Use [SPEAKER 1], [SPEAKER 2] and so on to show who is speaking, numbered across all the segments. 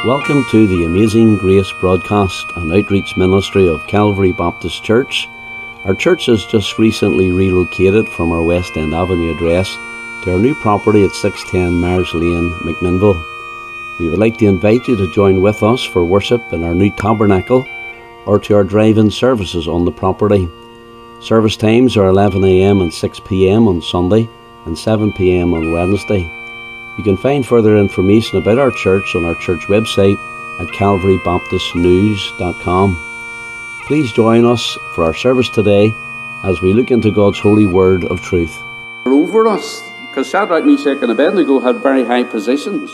[SPEAKER 1] Welcome to the Amazing Grace broadcast and outreach ministry of Calvary Baptist Church. Our church has just recently relocated from our West End Avenue address to our new property at 610 Mars Lane, McMinnville. We would like to invite you to join with us for worship in our new tabernacle or to our drive-in services on the property. Service times are 11 a.m. and 6 p.m. on Sunday and 7 p.m. on Wednesday. You can find further information about our church on our church website at calvarybaptistnews.com. Please join us for our service today as we look into God's holy word of truth.
[SPEAKER 2] Over us, because Shadrach, Meshach and Abednego had very high positions.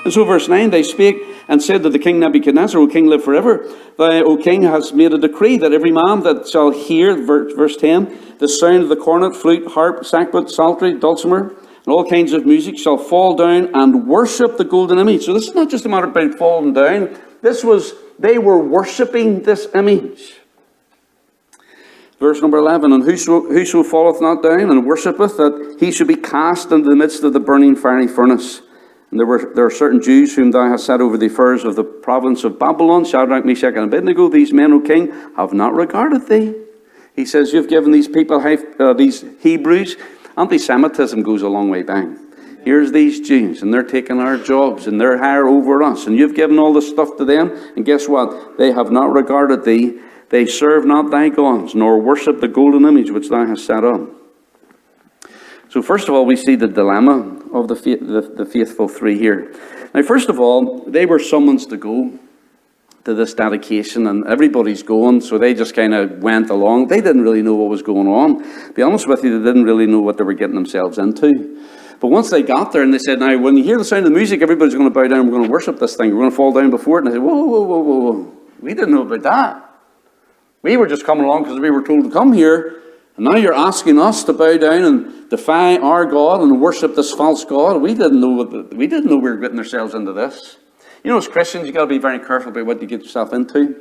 [SPEAKER 2] And so verse 9, they spake and said to the king Nebuchadnezzar, O king, live forever. Thou, O king, hast made a decree that every man that shall hear, verse 10, the sound of the cornet, flute, harp, sackbut, psaltery, dulcimer, and all kinds of music shall fall down and worship the golden image. So this is not just a matter about falling down. They were worshipping this image. Verse number 11, and whoso falleth not down and worshippeth, that he should be cast into the midst of the burning fiery furnace. And there are certain Jews whom thou hast set over the affairs of the province of Babylon, Shadrach, Meshach, and Abednego. These men, O king, have not regarded thee. He says, you've given these people, these Hebrews. Anti-Semitism goes a long way back. Here's these Jews, and they're taking our jobs, and they're higher over us, and you've given all this stuff to them, and guess what? They have not regarded thee. They serve not thy gods, nor worship the golden image which thou hast set up. So first of all, we see the dilemma of the faithful three here. Now, first of all, they were summoned to go to this dedication, and everybody's going, so they just kind of went along. They didn't really know what was going on. To be honest with you, they didn't really know what they were getting themselves into. But once they got there and they said, now, when you hear the sound of the music, everybody's going to bow down, we're going to worship this thing, we're going to fall down before it. And they said, whoa. We didn't know about that. We were just coming along because we were told to come here, and now you're asking us to bow down and defy our God and worship this false God. We didn't know we were getting ourselves into this. You know, as Christians, you've got to be very careful about what you get yourself into.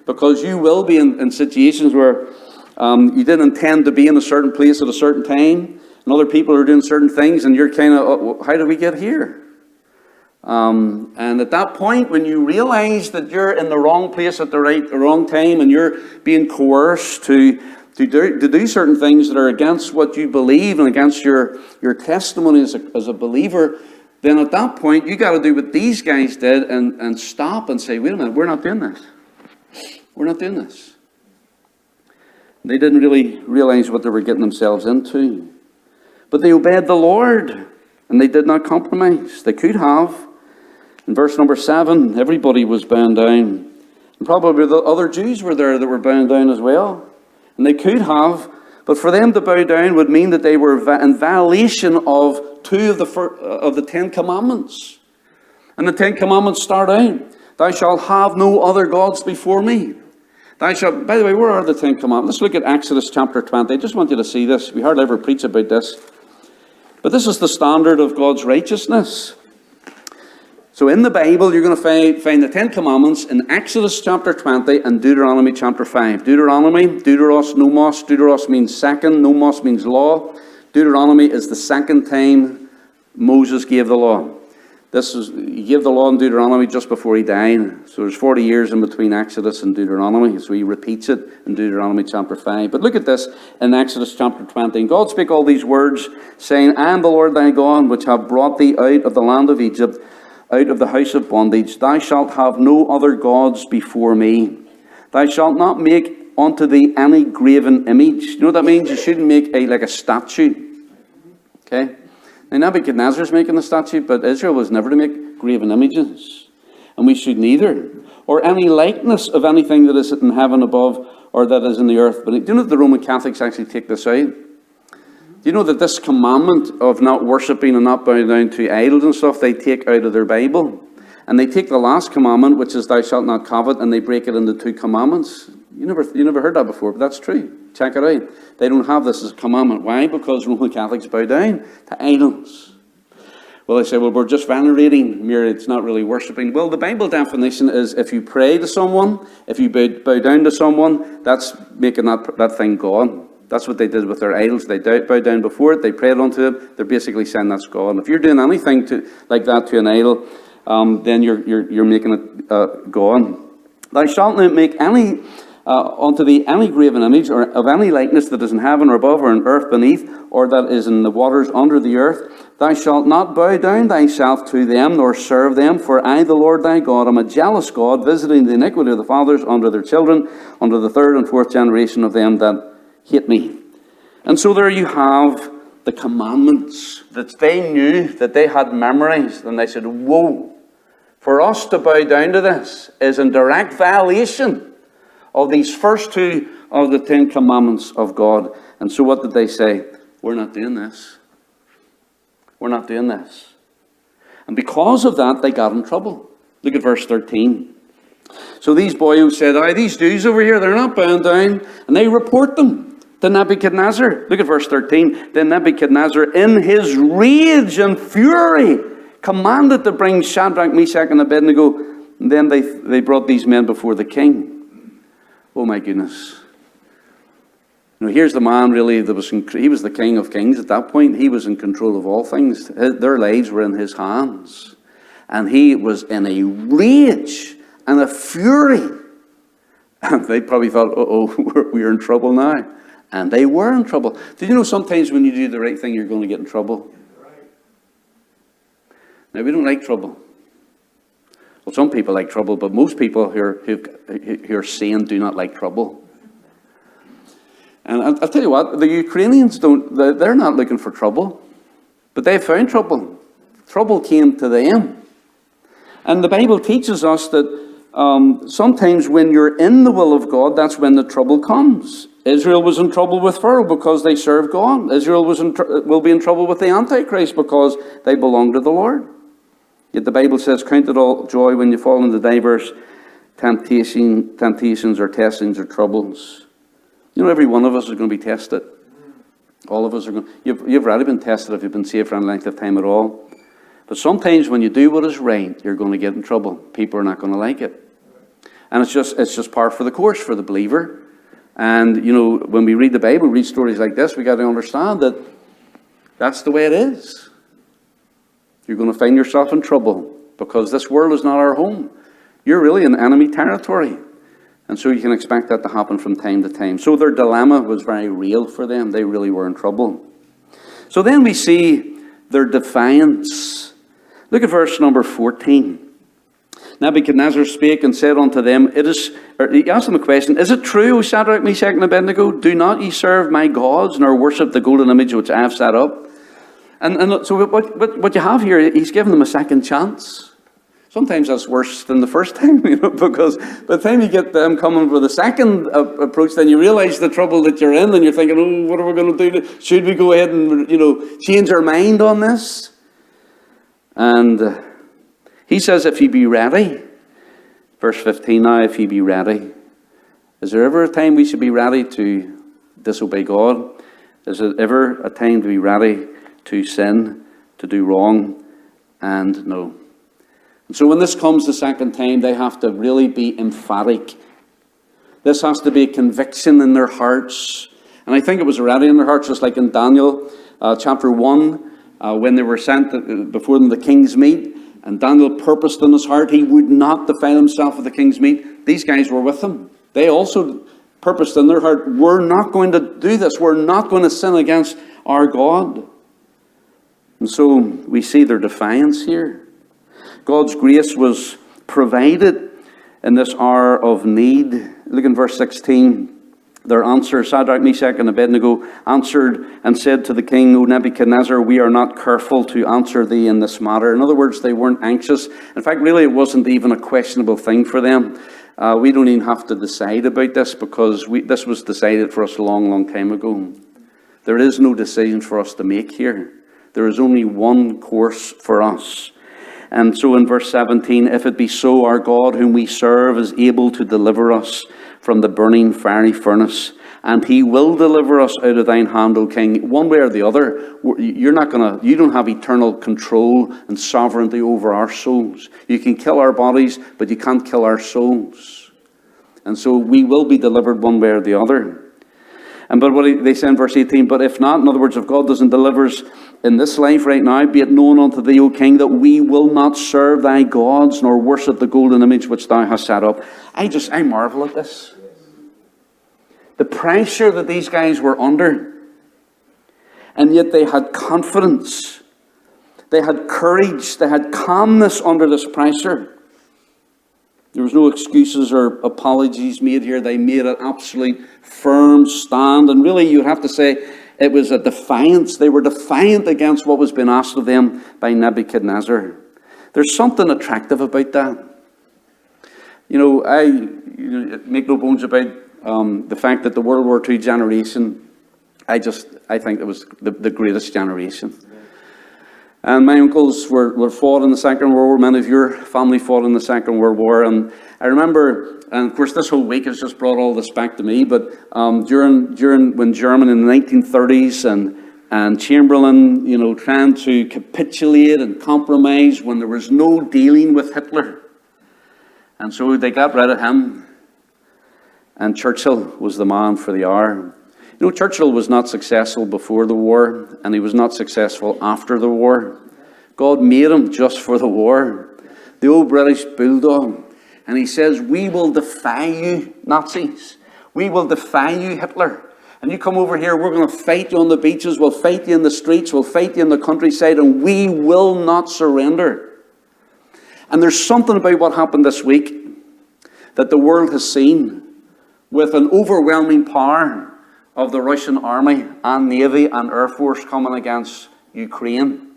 [SPEAKER 2] Because you will be in situations where you didn't intend to be in a certain place at a certain time, and other people are doing certain things, and you're kind of, how did we get here? And at that point, when you realize that you're in the wrong place at the wrong time, and you're being coerced to do certain things that are against what you believe and against your testimony as a believer, then at that point, you got to do what these guys did and stop and say, wait a minute, we're not doing this. We're not doing this. They didn't really realize what they were getting themselves into. But they obeyed the Lord, and they did not compromise. They could have. In verse number 7, everybody was bound down. And probably the other Jews were there that were bound down as well. And they could have. But for them to bow down would mean that they were in violation of two of the 10 Commandments. And the 10 Commandments start out, thou shalt have no other gods before me. Thou shalt, by the way, where are the 10 Commandments? Let's look at Exodus chapter 20. I just want you to see this. We hardly ever preach about this. But this is the standard of God's righteousness. So in the Bible, you're going to find the 10 Commandments in Exodus chapter 20 and Deuteronomy chapter 5. Deuteronomy, deuteros, nomos. Deuteros means second, nomos means law. Deuteronomy is the second time Moses gave the law. He gave the law in Deuteronomy just before he died. So there's 40 years in between Exodus and Deuteronomy. So he repeats it in Deuteronomy chapter 5. But look at this in Exodus chapter 20. And God spake all these words, saying, I am the Lord thy God, which have brought thee out of the land of Egypt, out of the house of bondage. Thou shalt have no other gods before me. Thou shalt not make unto thee any graven image. You know what that means? You shouldn't make like a statue. Okay? Now Nebuchadnezzar's making the statue, but Israel was never to make graven images. And we shouldn't either. Or any likeness of anything that is in heaven above or that is in the earth. But do you know that the Roman Catholics actually take this out? Do you know that this commandment of not worshipping and not bowing down to idols and stuff, they take out of their Bible? And they take the last commandment, which is thou shalt not covet, and they break it into 2 commandments. You never heard that before, but that's true. Check it out. They don't have this as a commandment. Why? Because Roman Catholics bow down to idols. Well, they say, well, we're just venerating, it's not really worshipping. Well, the Bible definition is if you pray to someone, if you bow down to someone, that's making that thing God. That's what they did with their idols. They bowed down before it. They prayed unto it. They're basically saying that's God. And if you're doing anything like that to an idol, then you're making it God. Thou shalt not make any unto thee any graven image, or of any likeness that is in heaven or above, or in earth beneath, or that is in the waters under the earth. Thou shalt not bow down thyself to them, nor serve them, for I, the Lord thy God, am a jealous God, visiting the iniquity of the fathers unto their children, unto the third and fourth generation of them that hate me. And so there you have the commandments that they knew, that they had memorized, and they said, whoa, for us to bow down to this is in direct violation of these first two of the 10 commandments of God. And so what did they say? We're not doing this. We're not doing this. And because of that, they got in trouble. Look at verse 13. So these boys said, these Jews over here, they're not bowing down. And they report them to Nebuchadnezzar. Look at verse 13. Then Nebuchadnezzar, in his rage and fury, commanded to bring Shadrach, Meshach, and Abednego. And then they brought these men before the king. Oh my goodness. Here's the man really that he was the King of Kings at that point. He was in control of all things. Their lives were in his hands. And he was in a rage and a fury. And they probably thought, we're in trouble now. And they were in trouble. Did you know sometimes when you do the right thing, you're going to get in trouble? Now, we don't like trouble. Well, some people like trouble, but most people who are sane do not like trouble. And I'll tell you what, the Ukrainians they're not looking for trouble, but they found trouble. Trouble came to them. And the Bible teaches us that sometimes when you're in the will of God, that's when the trouble comes. Israel was in trouble with Pharaoh because they served God. Israel will be in trouble with the Antichrist because they belong to the Lord. Yet the Bible says, count it all joy when you fall into diverse temptations or testings or troubles. Every one of us is going to be tested. All of us are going. You've already been tested if you've been saved for any length of time at all. But sometimes when you do what is right, you're going to get in trouble. People are not going to like it. And it's just par for the course for the believer. And, when we read the Bible, read stories like this, we got to understand that that's the way it is. You're going to find yourself in trouble because this world is not our home. You're really in enemy territory. And so you can expect that to happen from time to time. So their dilemma was very real for them. They really were in trouble. So then we see their defiance. Look at verse number 14. Nebuchadnezzar spake and said unto them, he asked them a question, is it true, O Shadrach, Meshach, and Abednego, do not ye serve my gods, nor worship the golden image which I have set up? And so what you have here, he's given them a second chance. Sometimes that's worse than the first time, because by the time you get them coming with a second approach, then you realize the trouble that you're in, and you're thinking, what are we going to do? Should we go ahead and, change our mind on this? And he says, if ye be ready, verse 15 now, if ye be ready. Is there ever a time we should be ready to disobey God? Is there ever a time to be ready to sin, to do wrong? And no. And so when this comes the second time, they have to really be emphatic. This has to be a conviction in their hearts. And I think it was already in their hearts, just like in Daniel chapter 1, when they were sent before them the king's meat. And Daniel purposed in his heart he would not defile himself with the king's meat. These guys were with him. They also purposed in their heart, we're not going to do this. We're not going to sin against our God. And so we see their defiance here. God's grace was provided in this hour of need. Look in verse 16. Their answer, Shadrach, Meshach, and Abednego answered and said to the king, O Nebuchadnezzar, we are not careful to answer thee in this matter. In other words, they weren't anxious. In fact, really, it wasn't even a questionable thing for them. We don't even have to decide about this because this was decided for us a long, long time ago. There is no decision for us to make here. There is only one course for us. And so in verse 17, if it be so, our God whom we serve is able to deliver us from the burning fiery furnace, and he will deliver us out of thine hand, O king. One way or the other, you don't have eternal control and sovereignty over our souls. You can kill our bodies, but you can't kill our souls. And so we will be delivered one way or the other. But what they say in verse 18, but if not, in other words, if God doesn't deliver us in this life right now, be it known unto thee, O king, that we will not serve thy gods, nor worship the golden image which thou hast set up. I marvel at this. The pressure that these guys were under, and yet they had confidence. They had courage. They had calmness under this pressure. There was no excuses or apologies made here. They made an absolute firm stand. And really, you'd have to say it was a defiance. They were defiant against what was being asked of them by Nebuchadnezzar. There's something attractive about that. I make no bones about the fact that the World War II generation, I think it was the greatest generation. And my uncles were fought in the Second World War. Many of your family fought in the Second World War. And I remember, and of course this whole week has just brought all this back to me, but during when Germany in the 1930s and Chamberlain, trying to capitulate and compromise when there was no dealing with Hitler. And so they got rid of him. And Churchill was the man for the hour. Churchill was not successful before the war, and he was not successful after the war. God made him just for the war. The old British bulldog. And he says, we will defy you, Nazis. We will defy you, Hitler. And you come over here, we're going to fight you on the beaches, we'll fight you in the streets, we'll fight you in the countryside, and we will not surrender. And there's something about what happened this week that the world has seen with an overwhelming power of the Russian army and navy and air force coming against Ukraine.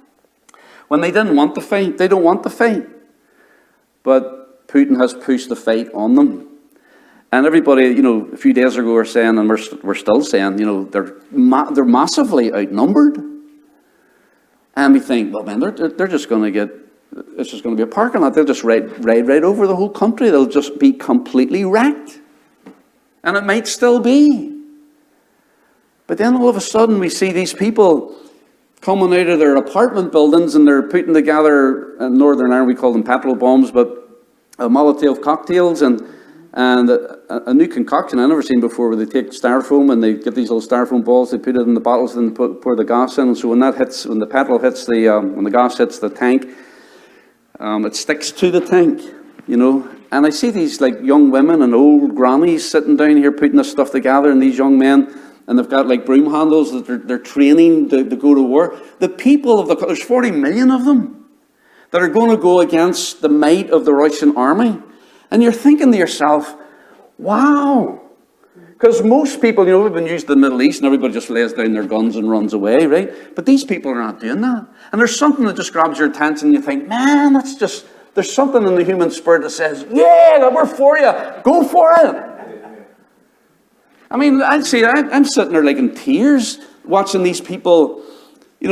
[SPEAKER 2] When they didn't want to fight, they don't want to fight. But Putin has pushed the fight on them. And everybody, a few days ago were saying, and we're still saying, they're massively outnumbered. And we think, well, man, they're just going to get, it's just going to be a parking lot. They'll just ride right over the whole country. They'll just be completely wrecked. And it might still be. But then all of a sudden we see these people coming out of their apartment buildings and they're putting together, in Northern Ireland we call them petrol bombs, but Molotov cocktails and a new concoction I've never seen before, where they take styrofoam and they get these little styrofoam balls, they put it in the bottles and pour the gas in. And so when the petrol hits when the gas hits the tank, it sticks to the tank, And I see these like young women and old grannies sitting down here putting this stuff together, and these young men. And they've got like broom handles that they're training to go to war. The people there's 40 million of them that are going to go against the might of the Russian army. And you're thinking to yourself, wow. Because most people, we've been used to the Middle East and everybody just lays down their guns and runs away, right? But these people are not doing that. And there's something that just grabs your attention and you think, man, there's something in the human spirit that says, yeah, we're for you. Go for it. I mean, I'm sitting there like in tears watching these people,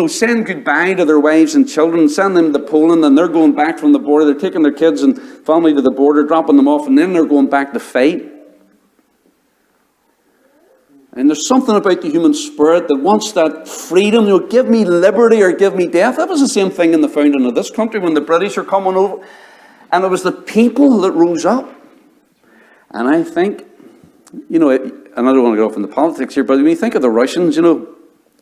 [SPEAKER 2] saying goodbye to their wives and children, send them to Poland, and they're going back from the border. They're taking their kids and family to the border, dropping them off, and then they're going back to fight. And there's something about the human spirit that wants that freedom, give me liberty or give me death. That was the same thing in the founding of this country when the British are coming over. And it was the people that rose up. And I think, and I don't want to go off into politics here, but when you think of the Russians,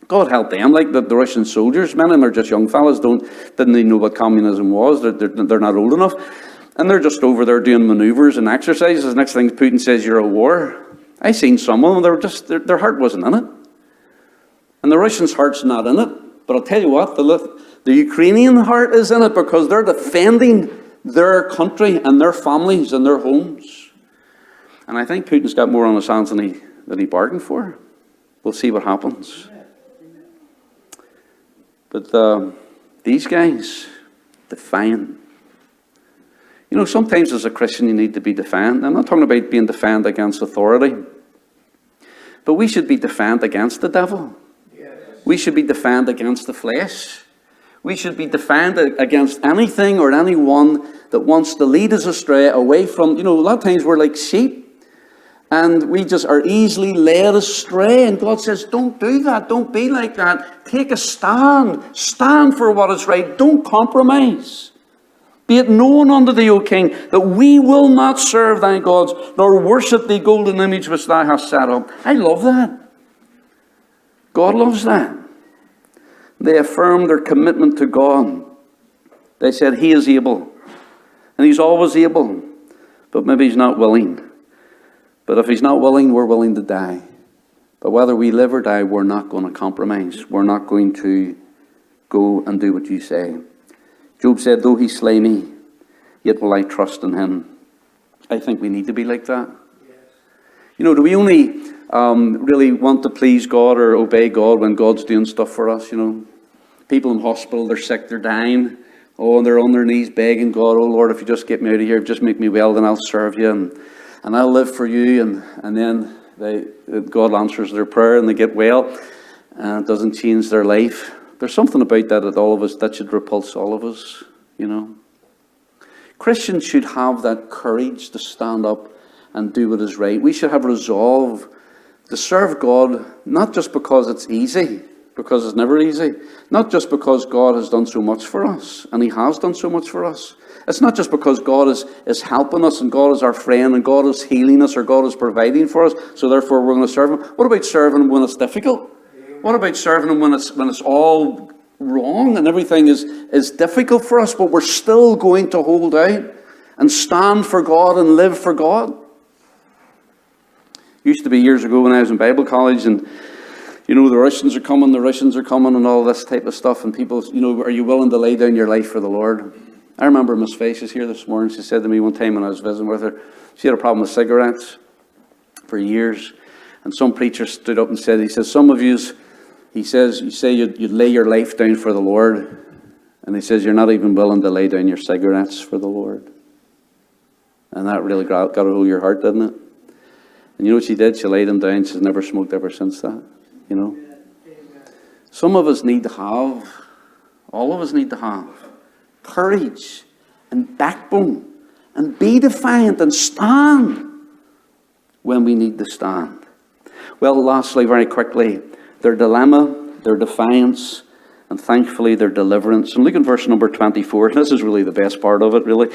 [SPEAKER 2] God help them, like the Russian soldiers, many of them are just young fellas, didn't even know what communism was, they're not old enough, and they're just over there doing maneuvers and exercises. Next thing Putin says, you're at war. I seen some of them, they were just, their heart wasn't in it. And the Russians' heart's not in it, but I'll tell you what, the Ukrainian heart is in it because they're defending their country and their families and their homes. And I think Putin's got more on his hands than he bargained for. We'll see what happens. But these guys, defiant. Sometimes as a Christian you need to be defiant. I'm not talking about being defiant against authority. But we should be defiant against the devil. We should be defiant against the flesh. We should be defiant against anything or anyone that wants to lead us astray away from, a lot of times we're like sheep. And we just are easily led astray. And God says, don't do that. Don't be like that. Take a stand. Stand for what is right. Don't compromise. Be it known unto thee, O king, that we will not serve thy gods, nor worship the golden image which thou hast set up. I love that. God loves that. They affirmed their commitment to God. They said, He is able. And He's always able. But maybe He's not willing. But if He's not willing, we're willing to die. But whether we live or die, we're not going to compromise. We're not going to go and do what you say. Job said, though He slay me, yet will I trust in Him. I think we need to be like that. You know, do we only really want to please God or obey God when God's doing stuff for us, you know? People in hospital, they're sick, they're dying. Oh, and they're on their knees begging God, oh Lord, if you just get me out of here, just make me well, then I'll serve you and I'll live for you. And then God answers their prayer and they get well. And it doesn't change their life. There's something about that should repulse all of us, you know. Christians should have that courage to stand up and do what is right. We should have resolve to serve God, not just because it's easy, because it's never easy. Not just because God has done so much for us, and He has done so much for us. It's not just because God is helping us, and God is our friend, and God is healing us, or God is providing for us, so therefore we're going to serve Him. What about serving Him when it's difficult? What about serving Him when it's all wrong and everything is difficult for us, but we're still going to hold out and stand for God and live for God? Used to be years ago when I was in Bible college, and you know, the Russians are coming, and all this type of stuff, and people, you know, are you willing to lay down your life for the Lord? I remember Miss Face is here this morning. She said to me one time when I was visiting with her, she had a problem with cigarettes for years, and some preacher stood up and said, he says, some of you, he says, you say you'd lay your life down for the Lord, and he says you're not even willing to lay down your cigarettes for the Lord. And that really got a hold of your heart, didn't it? And you know what she did? She laid them down. She's never smoked ever since that, you know. Some of us need to have, all of us need to have courage and backbone and be defiant and stand when we need to stand. Well, lastly, very quickly, their dilemma, their defiance, and thankfully their deliverance. And look in verse number 24. This is really the best part of it, really.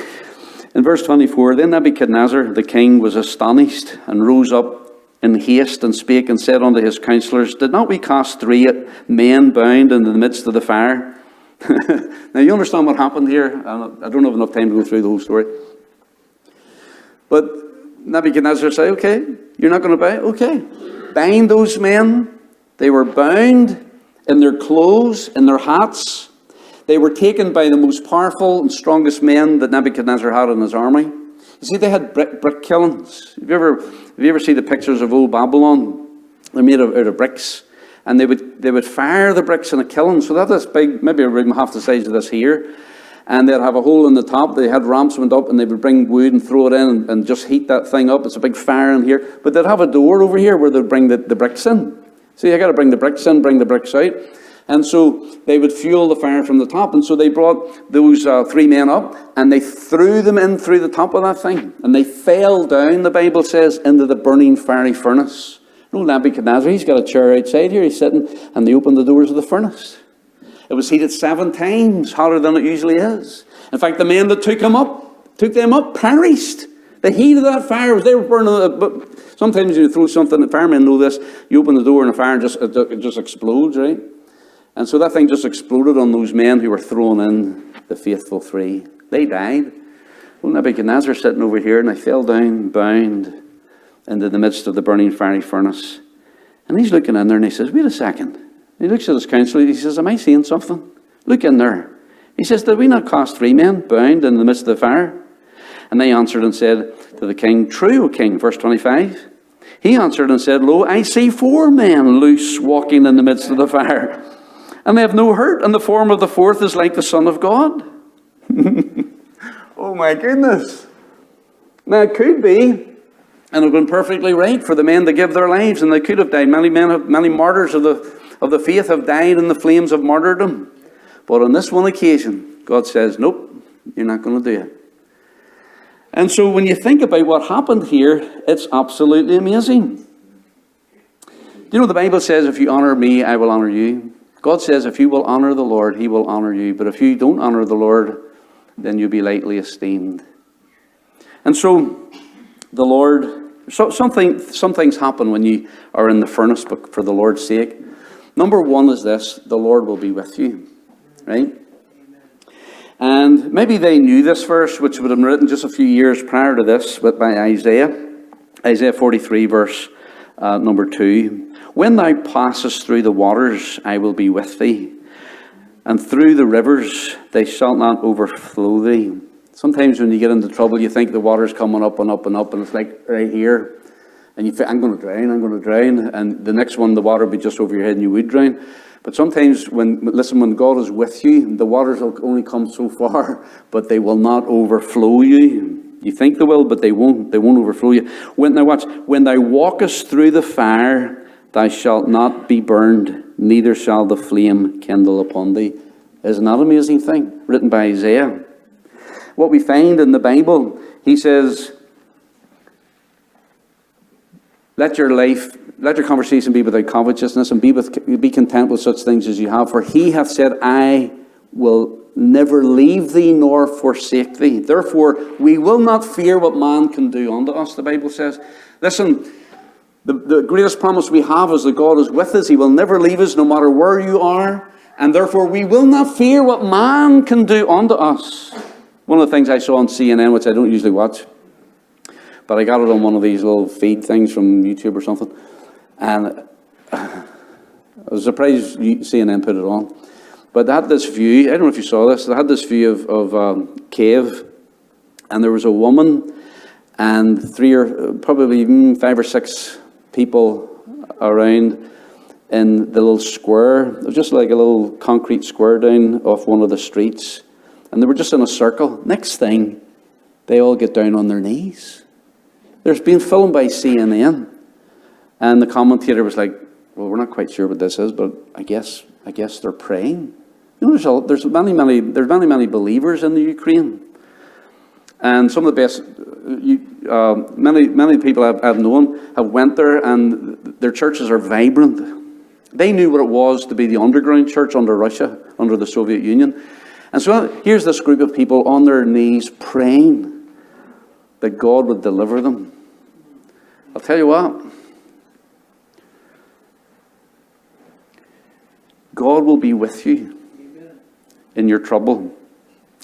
[SPEAKER 2] In verse 24, then Nebuchadnezzar the king was astonished and rose up in haste and spake and said unto his counselors, did not we cast 3 men bound into the midst of the fire? Now you understand what happened here. I don't have enough time to go through the whole story. But Nebuchadnezzar said, okay, you're not going to buy? Okay. Bind those men. They were bound in their clothes, in their hats. They were taken by the most powerful and strongest men that Nebuchadnezzar had in his army. You see, they had brick kilns. Have you ever seen the pictures of old Babylon? They're made out of bricks. And they would fire the bricks in a kiln. So that is big, maybe a room half the size of this here. And they'd have a hole in the top. They had ramps went up, and they would bring wood and throw it in and just heat that thing up. It's a big fire in here. But they'd have a door over here where they'd bring the bricks in. So you got to bring the bricks in, bring the bricks out. And so they would fuel the fire from the top. And so they brought those 3 men up, and they threw them in through the top of that thing. And they fell down, the Bible says, into the burning fiery furnace. No, Nebuchadnezzar, he's got a chair outside here. He's sitting, and they opened the doors of the furnace. It was heated 7 times hotter than it usually is. In fact, the men that took them up, perished. The heat of that fire, they were burning. But sometimes you throw something, the firemen know this, you open the door and the fire it just explodes, right? And so that thing just exploded on those men who were thrown in, the faithful 3. They died. Well, Nebuchadnezzar sitting over here, and they fell down, bound into the midst of the burning fiery furnace. And he's looking in there, and he says, wait a second. He looks at his counselor, he says, am I seeing something? Look in there. He says, did we not cast 3 men bound in the midst of the fire? And they answered and said to the king, true, O king. Verse 25. He answered and said, lo, I see 4 men loose walking in the midst of the fire, and they have no hurt, and the form of the 4th is like the Son of God. Oh my goodness. Now it could be, and it would have been perfectly right for the men to give their lives, and they could have died. Many martyrs of the faith have died in the flames of martyrdom. But on this one occasion, God says, nope, you're not going to do it. And so when you think about what happened here, it's absolutely amazing. Do you know the Bible says, if you honor me, I will honor you. God says, if you will honor the Lord, he will honor you. But if you don't honor the Lord, then you'll be lightly esteemed. And so the Lord, some things happen when you are in the furnace for the Lord's sake. Number one is this: the Lord will be with you. Right? And maybe they knew this verse, which would have been written just a few years prior to this, but by Isaiah. Isaiah 43, verse number 2. When thou passest through the waters, I will be with thee. And through the rivers, they shall not overflow thee. Sometimes when you get into trouble, you think the water's coming up and up and up, and it's like right here. And you think, I'm going to drown, I'm going to drown. And the next one, the water will be just over your head and you would drown. But sometimes when God is with you, the waters will only come so far, but they will not overflow you. You think they will, but they won't. They won't overflow you. When thou walkest through the fire, thou shalt not be burned, neither shall the flame kindle upon thee. Isn't that an amazing thing? Written by Isaiah. What we find in the Bible, he says, let your conversation be without covetousness, and be content with such things as you have. For he hath said, I will never leave thee nor forsake thee. Therefore, we will not fear what man can do unto us, the Bible says. Listen, the greatest promise we have is that God is with us. He will never leave us no matter where you are. And therefore, we will not fear what man can do unto us. One of the things I saw on CNN, which I don't usually watch, but I got it on one of these little feed things from YouTube or something. And I was surprised CNN put it on. But they had this view, I don't know if you saw this, they had this view of cave. And there was a woman and probably 5 or 6 people around in the little square. It was just like a little concrete square down off one of the streets. And they were just in a circle. Next thing, they all get down on their knees. There's been filmed by CNN. And the commentator was like, well, we're not quite sure what this is, but I guess they're praying. You know, there's many believers in the Ukraine. And some of the best, many people I've known have went there, and their churches are vibrant. They knew what it was to be the underground church under Russia, under the Soviet Union. And so here's this group of people on their knees praying that God would deliver them. I'll tell you what. God will be with you in your trouble,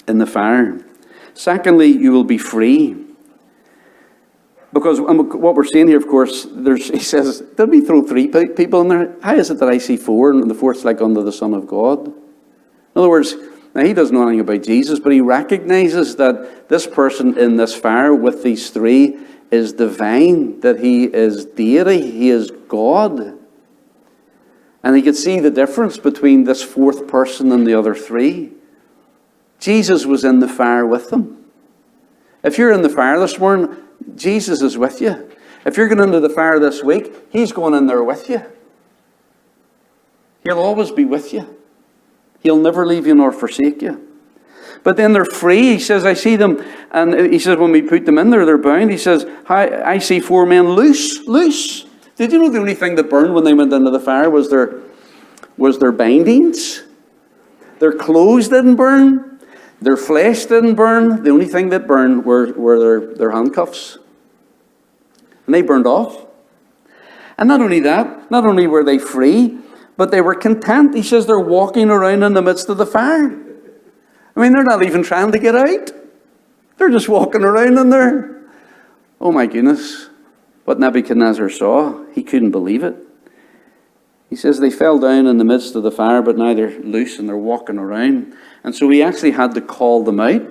[SPEAKER 2] in the fire. Secondly, you will be free. Because what we're seeing here, of course, he says, did we throw 3 people in there? How is it that I see 4 and the 4th's like under the Son of God? In other words, now he doesn't know anything about Jesus, but he recognizes that this person in this fire with these 3 is divine, that he is deity, he is God. And he could see the difference between this 4th person and the other 3. Jesus was in the fire with them. If you're in the fire this morning, Jesus is with you. If you're going into the fire this week, he's going in there with you. He'll always be with you. He'll never leave you nor forsake you. But then they're free. He says, I see them. And he says, when we put them in there, they're bound. He says, I see 4 men loose. Did you know the only thing that burned when they went into the fire was their bindings? Their clothes didn't burn. Their flesh didn't burn. The only thing that burned were their handcuffs. And they burned off. And not only that, not only were they free, but they were content. He says they're walking around in the midst of the fire. I mean, they're not even trying to get out. They're just walking around in there. Oh my goodness. What Nebuchadnezzar saw, he couldn't believe it. He says they fell down in the midst of the fire, but now they're loose and they're walking around. And so he actually had to call them out.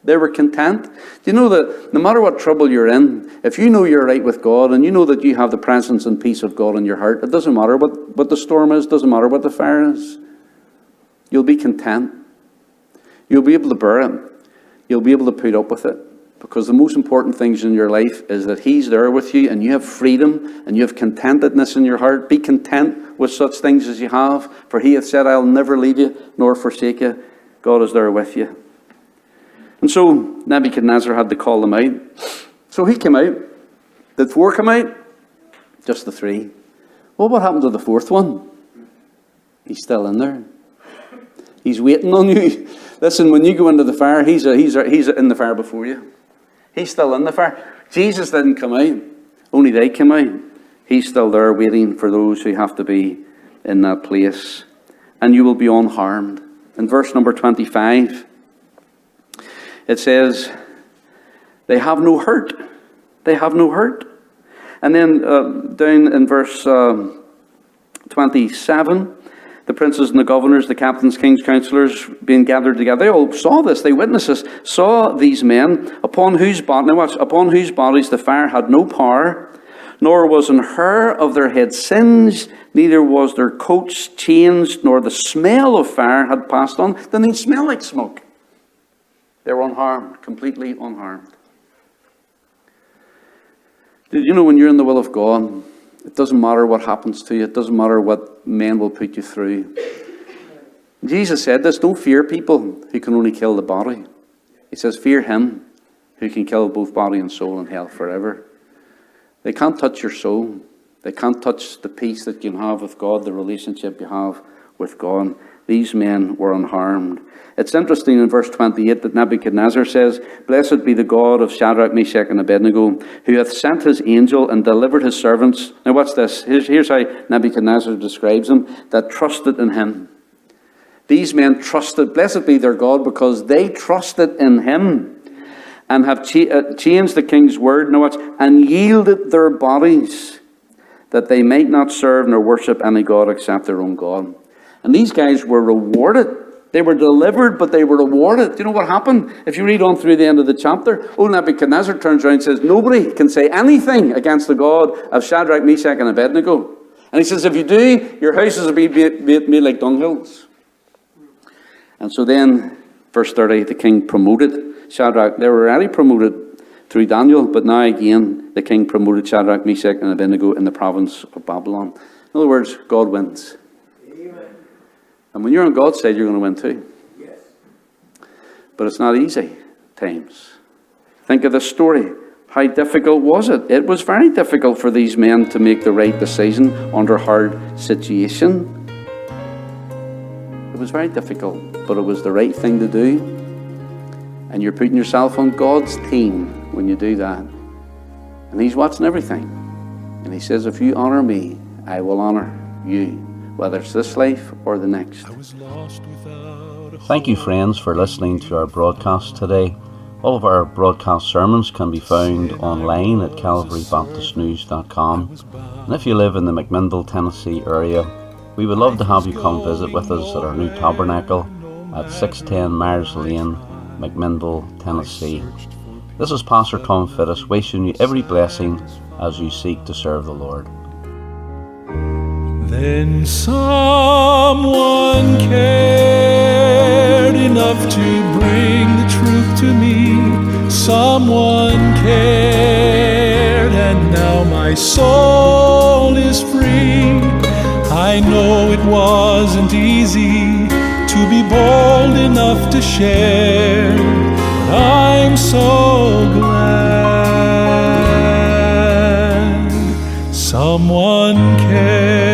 [SPEAKER 2] They were content. Do you know that no matter what trouble you're in, if you know you're right with God and you know that you have the presence and peace of God in your heart, it doesn't matter what the storm is, doesn't matter what the fire is. You'll be content. You'll be able to bear it. You'll be able to put up with it. Because the most important things in your life is that he's there with you and you have freedom and you have contentedness in your heart. Be content with such things as you have. For he hath said, I'll never leave you nor forsake you. God is there with you. And so Nebuchadnezzar had to call them out. So he came out. Did 4 come out? Just the 3. Well, what happened to the 4th one? He's still in there. He's waiting on you. Listen, when you go into the fire, he's in the fire before you. He's still in the fire. Jesus didn't come out. Only they came out. He's still there waiting for those who have to be in that place, and you will be unharmed. In verse number 25, it says, they have no hurt. They have no hurt. And then down in verse 27, the princes and the governors, the captains, kings, councillors being gathered together, they all saw this. They witnessed this, saw these men upon whose bodies the fire had no power, nor was an hair of their head singed, neither was their coats changed, nor the smell of fire had passed on. Then they smell like smoke. They were unharmed, completely unharmed. Did you know when you're in the will of God, it doesn't matter what happens to you. It doesn't matter what men will put you through. Jesus said this, don't fear people who can only kill the body. He says, fear him who can kill both body and soul in hell forever. They can't touch your soul. They can't touch the peace that you have with God, the relationship you have with God. These men were unharmed. It's interesting in verse 28 that Nebuchadnezzar says, blessed be the God of Shadrach, Meshach, and Abednego, who hath sent his angel and delivered his servants. Now watch this. Here's how Nebuchadnezzar describes them, that trusted in him. These men trusted, blessed be their God, because they trusted in him and have changed the king's word, now watch, and yielded their bodies, that they might not serve nor worship any god except their own God. And these guys were rewarded. They were delivered, but they were rewarded. Do you know what happened? If you read on through the end of the chapter, Nebuchadnezzar turns around and says, nobody can say anything against the God of Shadrach, Meshach, and Abednego. And he says, if you do, your houses will be made like dunghills. And so then, verse 30, the king promoted Shadrach. They were already promoted through Daniel, but now again, the king promoted Shadrach, Meshach, and Abednego in the province of Babylon. In other words, God wins. And when you're on God's side, you're going to win too. Yes. But it's not easy times. Think of this story. How difficult was it? It was very difficult for these men to make the right decision under hard situation. It was very difficult, but it was the right thing to do. And you're putting yourself on God's team when you do that. And he's watching everything. And he says, if you honor me, I will honor you, whether it's this life or the next.
[SPEAKER 1] Thank you, friends, for listening to our broadcast today. All of our broadcast sermons can be found online at calvarybaptistnews.com. And if you live in the McMinnville, Tennessee area, we would love to have you come visit with us at our new tabernacle at 610 Myers Lane, McMinnville, Tennessee. This is Pastor Tom Fittis wishing you every blessing as you seek to serve the Lord.
[SPEAKER 3] Then someone cared enough to bring the truth to me. Someone cared, and now my soul is free. I know it wasn't easy to be bold enough to share, but I'm so glad someone cared.